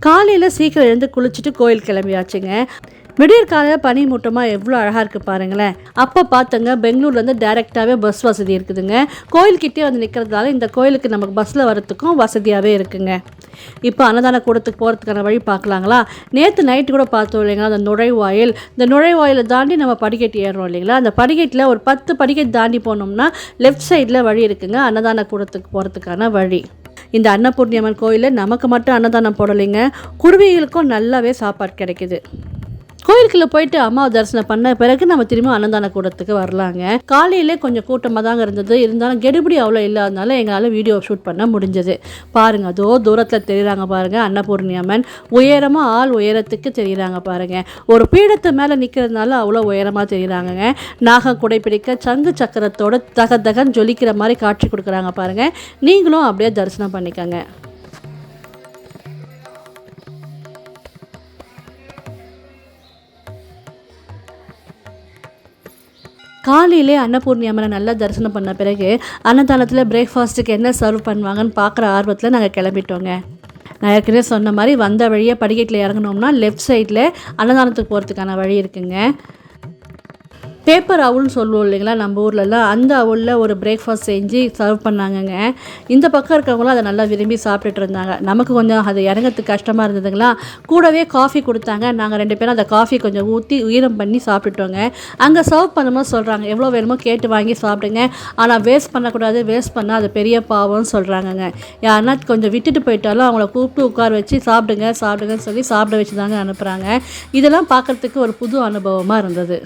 காலையில் சீக்கிரம் எழுந்து குளிச்சுட்டு கோயில் கிளம்பியாச்சுங்க. விடியற் காலையில் பனி மூட்டமாக எவ்வளோ அழகாக இருக்குது பாருங்களேன். அப்போ பார்த்துங்க பெங்களூர்லேருந்து டேரெக்டாகவே பஸ் வசதி இருக்குதுங்க. கோயில்கிட்டே வந்து நிற்கிறதுனால இந்த கோயிலுக்கு நமக்கு பஸ்ஸில் வரத்துக்கும் வசதியாகவே இருக்குங்க. இப்போ அன்னதான கூடத்துக்கு போகிறதுக்கான வழி பார்க்கலாங்களா. நேற்று நைட்டு கூட பார்த்தோம் இல்லைங்களா, அந்த நுழைவாயில். இந்த நுழைவாயிலை தாண்டி நம்ம படிக்கட்டு ஏறுறோம் இல்லைங்களா, அந்த படிக்கட்டில் ஒரு 10 படிக்கட்டு தாண்டி போனோம்னா லெஃப்ட் சைடில் வழி இருக்குங்க, அன்னதான கூடத்துக்கு போகிறதுக்கான வழி. இந்த அன்னபூர்ணியம்மன் கோயிலில் நமக்கு மட்டும் அன்னதானம் போடலைங்க, குருவிகளுக்கும் நல்லாவே சாப்பாடு கிடைக்குது. கோயிலுக்குள்ளே போயிட்டு அம்மாவை தரிசனம் பண்ண பிறகு நம்ம திரும்ப அன்னதான கூடத்துக்கு வரலாங்க. காலையிலே கொஞ்சம் கூட்டமாக தாங்க இருந்தது, இருந்தாலும் கெடுபடி அவ்வளோ இல்லாதனால எங்களால் வீடியோ ஷூட் பண்ண முடிஞ்சது. பாருங்கள், அதோ தூரத்தில் தெரியுறாங்க பாருங்கள் அன்னபூர்ணியம்மன். உயரமாக ஆள் உயரத்துக்கு தெரியுறாங்க பாருங்கள். ஒரு பீடத்தை மேலே நிற்கிறதுனால அவ்வளோ உயரமாக தெரியுறாங்கங்க. நாகம் குடைப்பிடிக்க சங்கு சக்கரத்தோட தகன் ஜொலிக்கிற மாதிரி காட்சி கொடுக்குறாங்க பாருங்கள். நீங்களும் அப்படியே தரிசனம் பண்ணிக்கோங்க. காலையிலே அன்னபூர்ணியம்மனை நல்லா தரிசனம் பண்ண பிறகு அன்னதானத்தில் பிரேக்ஃபாஸ்ட்டுக்கு என்ன சர்வ் பண்ணுவாங்கன்னு பார்க்குற ஆர்வத்தில் நாங்கள் கிளம்பிட்டோங்க. நான் ஏற்கனவே சொன்ன மாதிரி வந்த வழியை படிக்கட்டில் இறங்கினோம்னா லெஃப்ட் சைடில் அன்னதானத்துக்கு போகிறதுக்கான வழி இருக்குங்க. பேப்பர் அவுல்னு சொல்லுவோம் இல்லைங்களா நம்ம ஊர்லலாம், அந்த அவுலில் ஒரு பிரேக்ஃபாஸ்ட் செஞ்சு சர்வ் பண்ணாங்கங்க. இந்த பக்கம் இருக்கவங்களும் அதை நல்லா விரும்பி சாப்பிட்டுட்டு இருந்தாங்க. நமக்கு கொஞ்சம் அது இறங்கிறதுக்கு கஷ்டமாக இருந்ததுங்களா, கூடவே காஃபி கொடுத்தாங்க. நாங்கள் 2 பேரும் அந்த காஃபி கொஞ்சம் ஊற்றி ஈரம் பண்ணி சாப்பிட்டுட்டோங்க. அங்கே சர்வ் பண்ணும்போது சொல்கிறாங்க, எவ்வளோ வேணுமோ கேட்டு வாங்கி சாப்பிடுங்க, ஆனால் வேஸ்ட் பண்ணக்கூடாது, வேஸ்ட் பண்ணால் அது பெரிய பாவம்னு சொல்கிறாங்கங்க. யாருன்னா கொஞ்சம் விட்டுட்டு போயிட்டாலும் அவங்கள கூப்பிட்டு உட்கார வச்சு சாப்பிடுங்கன்னு சொல்லி சாப்பிட வச்சு தாங்க அனுப்புகிறாங்க. இதெல்லாம் பார்க்குறதுக்கு ஒரு புது அனுபவமாக இருந்தது.